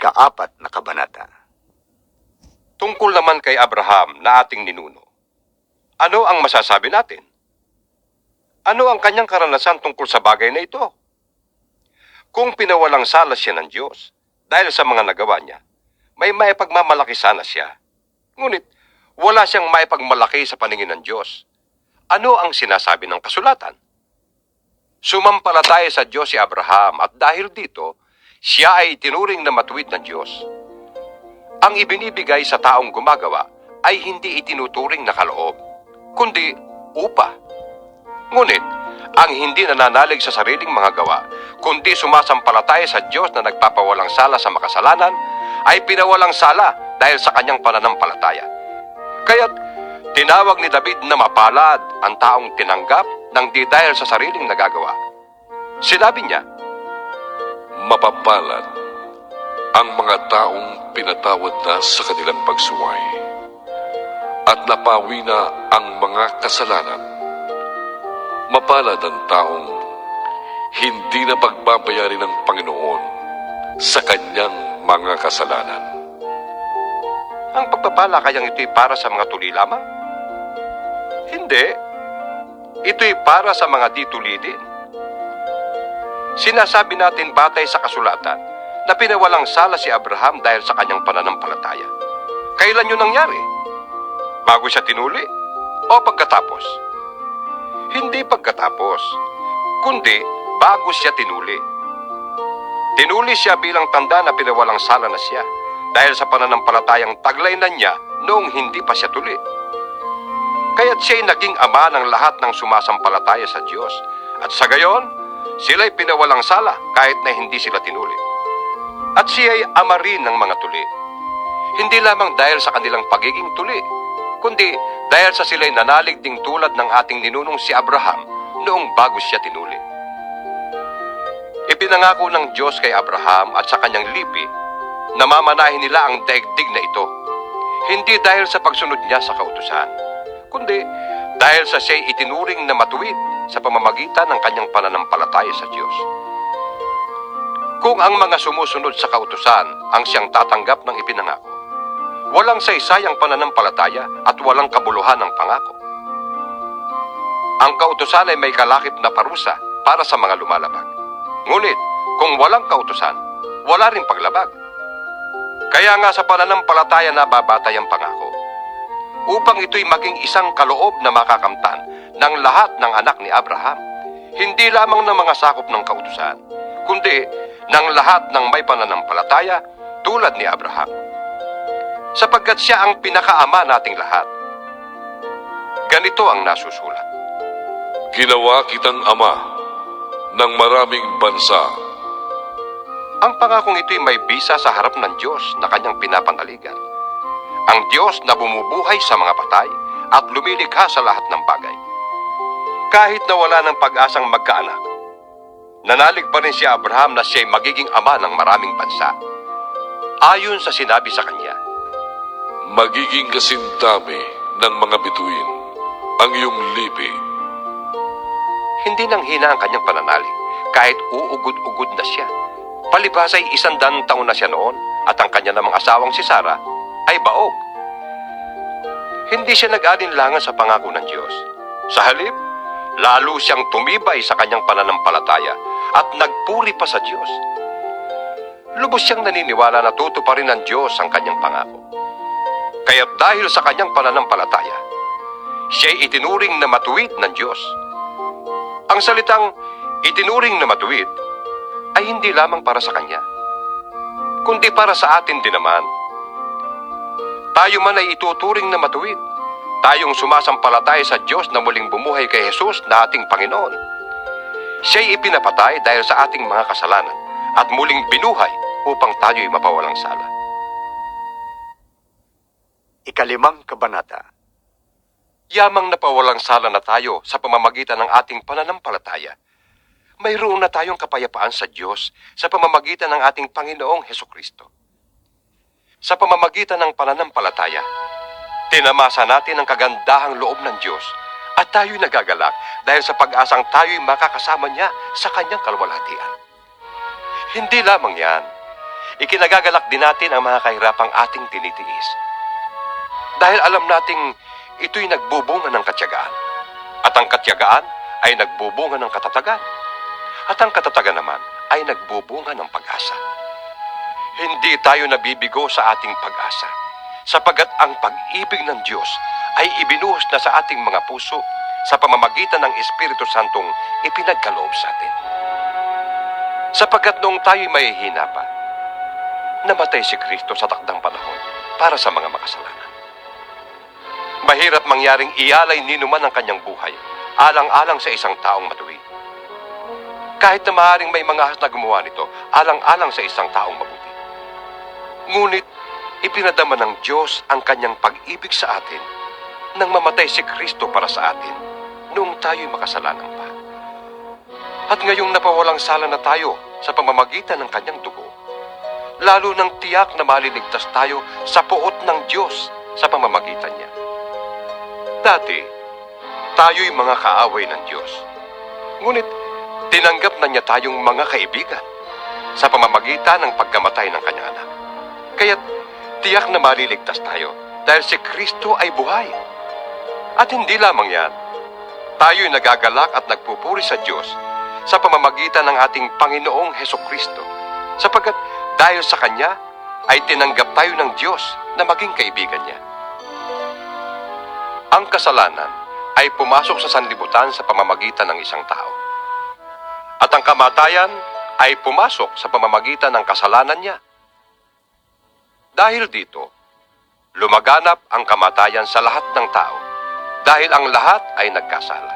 Ika-4 na kabanata. Tungkol naman kay Abraham na ating ninuno, ano ang masasabi natin? Ano ang kanyang karanasan tungkol sa bagay na ito? Kung pinawalang sala siya ng Diyos dahil sa mga nagawa niya, may maipagmamalaki sana siya. Ngunit wala siyang maipagmalaki sa paningin ng Diyos. Ano ang sinasabi ng kasulatan? Sumampalataya sa Diyos si Abraham at dahil dito, siya ay itinuring na matuwid ng Diyos. Ang ibinibigay sa taong gumagawa ay hindi itinuturing na kaloob, kundi upa. Ngunit, ang hindi nananalig sa sariling mga gawa, kundi sumasampalataya sa Diyos na nagpapawalang sala sa makasalanan, ay pinawalang sala dahil sa kanyang pananampalataya. Kaya't tinawag ni David na mapalad ang taong tinanggap ng di dahil sa sariling nagagawa. Sinabi niya, Mapapalad ang mga taong pinatawad na sa kanilang pagsuway at napawi na ang mga kasalanan. Mapalad ang taong hindi na pagbabayari ng Panginoon sa kanyang mga kasalanan. ang pagpapala kayang ito'y para sa mga tuli lamang? Hindi. Ito'y para sa mga di tuli din. Sinasabi natin batay sa kasulatan na pinawalang sala si Abraham dahil sa kanyang pananampalataya. Kailan yun nangyari? Bago siya tinuli? O pagkatapos? Hindi pagkatapos, kundi bago siya tinuli. Tinuli siya bilang tanda na pinawalang sala na siya dahil sa pananampalatayang taglay na niya noong hindi pa siya tuli. Kaya't siya'y naging ama ng lahat ng sumasampalataya sa Diyos. At sa gayon, sila'y pinawalang sala kahit na hindi sila tinuli. At siya'y ama rin ng mga tuli. Hindi lamang dahil sa kanilang pagiging tuli, kundi dahil sa sila'y nanalig ding tulad ng ating ninunong si Abraham noong bago siya tinuli. Ipinangako ng Diyos kay Abraham at sa kanyang lipi na mamanahin nila ang daigdig na ito, hindi dahil sa pagsunod niya sa kautusan, kundi dahil sa siya'y itinuring na matuwid sa pamamagitan ng kanyang pananampalataya sa Diyos. Kung ang mga sumusunod sa kautusan ang siyang tatanggap ng ipinangako, walang saysayang pananampalataya at walang kabuluhan ng pangako. Ang kautusan ay may kalakip na parusa para sa mga lumalabag. Ngunit, kung walang kautusan, wala rin paglabag. Kaya nga sa pananampalataya nababatay ang pangako, upang ito'y maging isang kaloob na makakamtan ng lahat ng anak ni Abraham, hindi lamang ng mga sakop ng kautusan, kundi ng lahat ng may pananampalataya tulad ni Abraham. Sapagkat siya ang pinakaama nating lahat. Ganito ang nasusulat. Ginawa kitang ama ng maraming bansa. Ang pangakong ito'y may bisa sa harap ng Diyos na kanyang pinapangaligan. Ang Diyos na bumubuhay sa mga patay at lumilikha sa lahat ng bagay. Kahit na wala ng pag-asang magkaanak, nanalig pa rin si Abraham na siya'y magiging ama ng maraming bansa. Ayon sa sinabi sa kanya, Magiging kasintami ng mga bituin ang iyong lipi. hindi nang hina ang kanyang pananalig kahit uugod-ugod na siya. Palibhas ay 100 taon na siya noon at ang kanya namang asawang si Sarah ay baog. Hindi siya nag-alinlangan sa pangako ng Diyos. Sa halip, lalo siyang tumibay sa kanyang pananampalataya at nagpuri pa sa Diyos. Lubos siyang naniniwala na tutuparin ng Diyos ang kanyang pangako. Kaya dahil sa kanyang pananampalataya, siya'y itinuring na matuwid ng Diyos. Ang salitang itinuring na matuwid ay hindi lamang para sa kanya, kundi para sa atin din naman. Tayo man ay ituturing na matuwid, tayong sumasampalataya sa Diyos na muling bumuhay kay Jesus na ating Panginoon. Siya'y ipinapatay dahil sa ating mga kasalanan at muling binuhay upang tayo'y mapawalang sala. Ika-5 kabanata. Yamang napawalang sala na tayo sa pamamagitan ng ating pananampalataya, mayroon na tayong kapayapaan sa Diyos sa pamamagitan ng ating Panginoong Hesukristo. Sa pamamagitan ng pananampalataya, tinamasa natin ang kagandahang loob ng Diyos at tayo'y nagagalak dahil sa pag-asang tayo'y makakasama niya sa kanyang kalwalhatian. Hindi lamang yan, ikinagagalak din natin ang mga kahirapang ating tinitiis. Dahil alam nating ito'y nagbubunga ng katyagaan. At ang katyagaan ay nagbubunga ng katatagan. At ang katatagan naman ay nagbubunga ng pag-asa. Hindi tayo nabibigo sa ating pag-asa, sapagat ang pag-ibig ng Diyos ay ibinuhos na sa ating mga puso sa pamamagitan ng Espiritu Santong ipinagkaloob sa atin. Sapagat noong tayo'y mahihina pa, namatay si Kristo sa takdang panahon para sa mga makasalanan. Mahirap mangyaring ialay ninuman ang kanyang buhay, alang-alang sa isang taong matuwid. Kahit na maaaring may mga ahas na gumawa nito, alang-alang sa isang taong mabuti. Ngunit, ipinadama ng Diyos ang kanyang pag-ibig sa atin nang mamatay si Kristo para sa atin noong tayo'y makasalanan pa. At ngayong napawalang sala na tayo sa pamamagitan ng kanyang dugo, lalo nang tiyak na maliligtas tayo sa puot ng Diyos sa pamamagitan niya. Dati, tayo'y mga kaaway ng Diyos. Ngunit, tinanggap na niya tayong mga kaibigan sa pamamagitan ng pagkamatay ng kanyang anak. Kaya't tiyak na maliligtas tayo dahil si Kristo ay buhay. At hindi lamang yan, tayo'y nagagalak at nagpupuri sa Diyos sa pamamagitan ng ating Panginoong Hesukristo, sapagkat dahil sa Kanya ay tinanggap tayo ng Diyos na maging kaibigan niya. Ang kasalanan ay pumasok sa sanlibutan sa pamamagitan ng isang tao. At ang kamatayan ay pumasok sa pamamagitan ng kasalanan niya. Dahil dito, lumaganap ang kamatayan sa lahat ng tao dahil ang lahat ay nagkasala.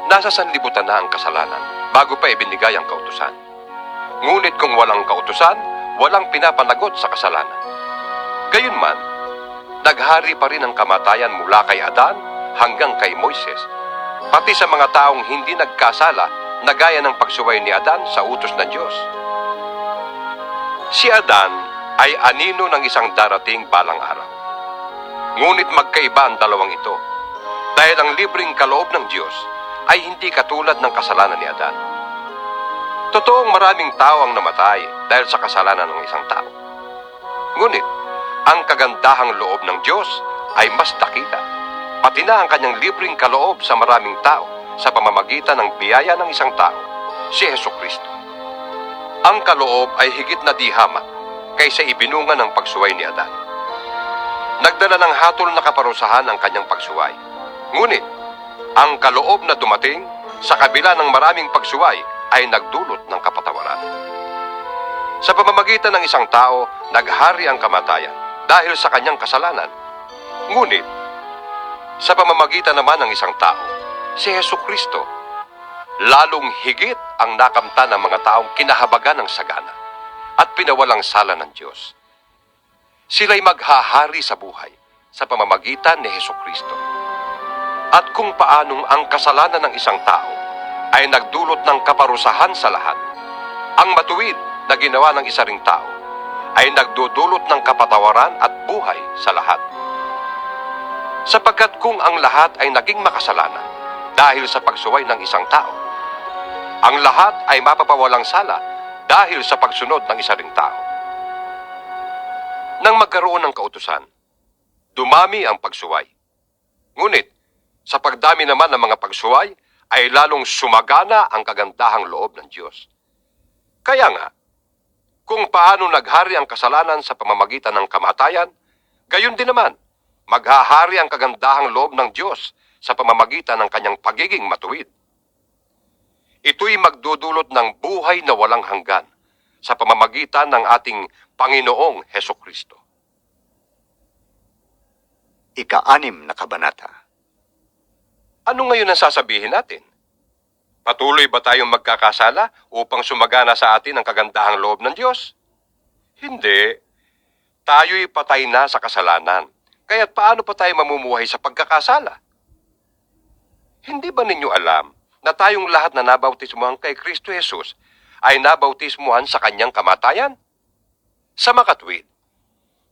Nasa sanlibutan na ang kasalanan bago pa ibinigay ang kautusan. Ngunit kung walang kautusan, walang pinapanagot sa kasalanan. Gayunman, naghari pa rin ang kamatayan mula kay Adan hanggang kay Moises, pati sa mga taong hindi nagkasala na gaya ng pagsuway ni Adan sa utos ng Diyos. Si Adan ay anino ng isang darating balang araw. Ngunit magkaiba ang dalawang ito, dahil ang libreng kaloob ng Diyos ay hindi katulad ng kasalanan ni Adan. Totoong maraming tao ang namatay dahil sa kasalanan ng isang tao. Ngunit, ang kagandahang loob ng Diyos ay mas dakila, pati na ang kanyang libreng kaloob sa maraming tao sa pamamagitan ng biyaya ng isang tao, si Hesukristo. Ang kaloob ay higit na di hamak kaysa ibinunga ng pagsuway ni Adan. Nagdala ng hatol na kaparusahan ang kanyang pagsuway. Ngunit, ang kaloob na dumating sa kabila ng maraming pagsuway ay nagdulot ng kapatawaran. Sa pamamagitan ng isang tao, naghari ang kamatayan dahil sa kanyang kasalanan. Ngunit, sa pamamagitan naman ng isang tao, si Hesukristo, lalong higit ang nakamtan ng mga taong kinahabagan ng sagana at pinawalang sala ng Diyos. Sila'y maghahari sa buhay sa pamamagitan ni Hesukristo. At kung paanong ang kasalanan ng isang tao ay nagdulot ng kaparusahan sa lahat, ang matuwid na ginawa ng isa ring tao ay nagdudulot ng kapatawaran at buhay sa lahat. Sapagkat kung ang lahat ay naging makasalanan dahil sa pagsuway ng isang tao, ang lahat ay mapapawalang sala dahil sa pagsunod ng isa ring tao. Nang magkaroon ng kautusan, dumami ang pagsuway. Ngunit, sa pagdami naman ng mga pagsuway, ay lalong sumagana ang kagandahang loob ng Diyos. Kaya nga, kung paano naghari ang kasalanan sa pamamagitan ng kamatayan, gayon din naman, maghahari ang kagandahang loob ng Diyos sa pamamagitan ng kanyang pagiging matuwid. Ito'y magdudulot ng buhay na walang hanggan sa pamamagitan ng ating Panginoong Hesukristo. Ika-6 na kabanata. Ano ngayon ang sasabihin natin? Patuloy ba tayong magkakasala upang sumagana sa atin ang kagandahang loob ng Diyos? Hindi. Tayo'y patay na sa kasalanan. Kaya't paano pa tayo mamumuhay sa pagkakasala? Hindi ba ninyo alam na tayong lahat na nabautismuhan kay Kristo Jesus ay nabautismuhan sa kanyang kamatayan? Sa makatwid,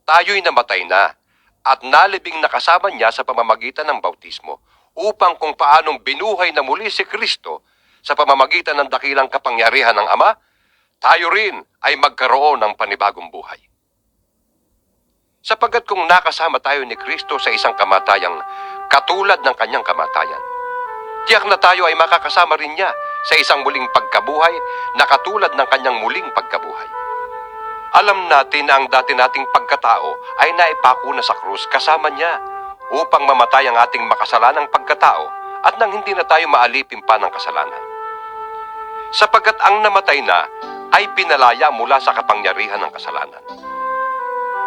tayo'y namatay na at nalibing nakasama niya sa pamamagitan ng bautismo upang kung paanong binuhay na muli si Kristo sa pamamagitan ng dakilang kapangyarihan ng Ama, tayo rin ay magkaroon ng panibagong buhay. Sapagkat kung nakasama tayo ni Kristo sa isang kamatayang katulad ng kanyang kamatayan, tiyak na tayo ay makakasama rin niya sa isang muling pagkabuhay na katulad ng kanyang muling pagkabuhay. Alam natin na ang dati nating pagkatao ay naipako na sa krus kasama niya upang mamatay ang ating makasalanang pagkatao at nang hindi na tayo maalipin pa ng kasalanan. Sapagkat ang namatay na ay pinalaya mula sa kapangyarihan ng kasalanan.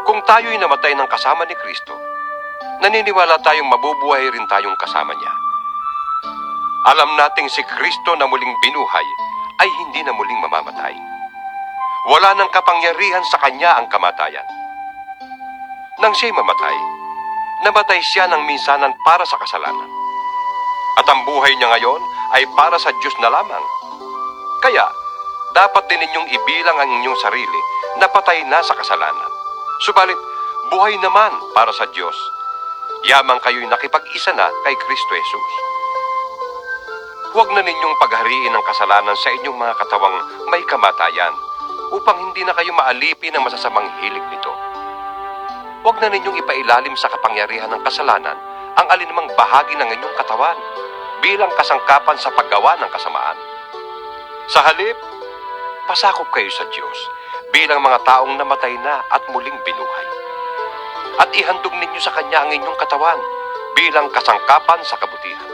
Kung tayo'y namatay ng kasama ni Kristo, naniniwala tayong mabubuhay rin tayong kasama niya. Alam nating si Kristo na muling binuhay ay hindi na muling mamamatay. Wala nang kapangyarihan sa kanya ang kamatayan. Nang siya'y mamatay, namatay siya ng minsanan para sa kasalanan. At ang buhay niya ngayon ay para sa Diyos na lamang. Kaya, dapat din ninyong ibilang ang inyong sarili na patay na sa kasalanan. Subalit, buhay naman para sa Diyos. Yamang kayo'y nakipag-isa na kay Kristo Jesus. Huwag na ninyong paghariin ang kasalanan sa inyong mga katawang may kamatayan upang hindi na kayo maalipin ng masasamang hilig nito. Huwag na ninyong ipailalim sa kapangyarihan ng kasalanan ang alinmang bahagi ng inyong katawan bilang kasangkapan sa paggawa ng kasamaan. Sa halip, pasakop kayo sa Diyos bilang mga taong namatay na at muling binuhay. At ihandog ninyo sa Kanya ang inyong katawan bilang kasangkapan sa kabutihan.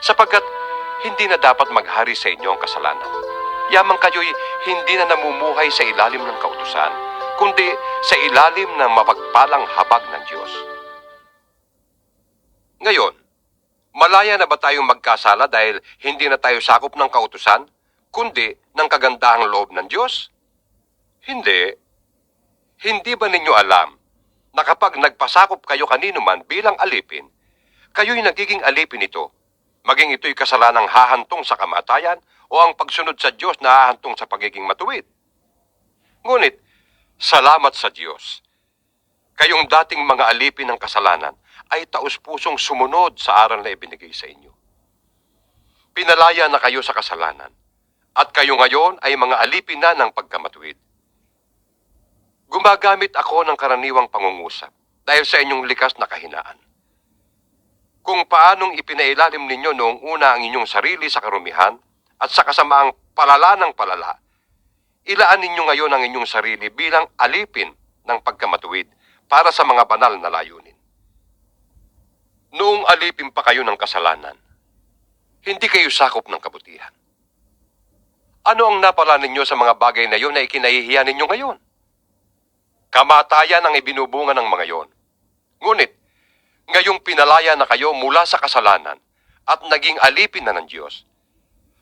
Sapagkat hindi na dapat maghari sa inyo ang kasalanan. Yamang kayo'y hindi na namumuhay sa ilalim ng kautusan, kundi sa ilalim ng mapagpalang habag ng Diyos. Ngayon, malaya na ba tayong magkasala dahil hindi na tayo sakop ng kautusan, kundi ng kagandahang loob ng Diyos? Hindi. Hindi ba ninyo alam na kapag nagpasakop kayo kanino man bilang alipin, kayo'y nagiging alipin ito, maging ito'y kasalanang hahantong sa kamatayan o ang pagsunod sa Diyos na hahantong sa pagiging matuwid? Ngunit, salamat sa Diyos. Kayong dating mga alipin ng kasalanan ay taus-pusong sumunod sa aral na ibinigay sa inyo. Pinalaya na kayo sa kasalanan, at kayo ngayon ay mga alipin na ng pagkamatuwid. Gumagamit ako ng karaniwang pangungusap dahil sa inyong likas na kahinaan. Kung paanong ipinailalim ninyo noong una ang inyong sarili sa karumihan at sa kasamaang palala ng palala, ilaan ninyo ngayon ang inyong sarili bilang alipin ng pagkamatuwid para sa mga banal na layunin. Noong alipin pa kayo ng kasalanan, hindi kayo sakop ng kabutihan. Ano ang napala ninyo sa mga bagay na iyon na ikinahihiya ninyo ngayon? Kamatayan ang ibinubunga ng mga iyon. Ngunit, ngayong pinalaya na kayo mula sa kasalanan at naging alipin na ng Diyos,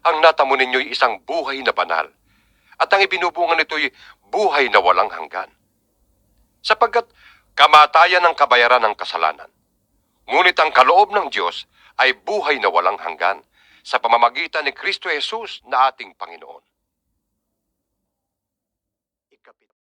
ang natamo ninyo'y isang buhay na banal at ang ibinubunga nito'y buhay na walang hanggan. Sapagkat kamatayan ang kabayaran ng kasalanan. Ngunit ang kaloob ng Diyos ay buhay na walang hanggan sa pamamagitan ni Kristo Jesus na ating Panginoon.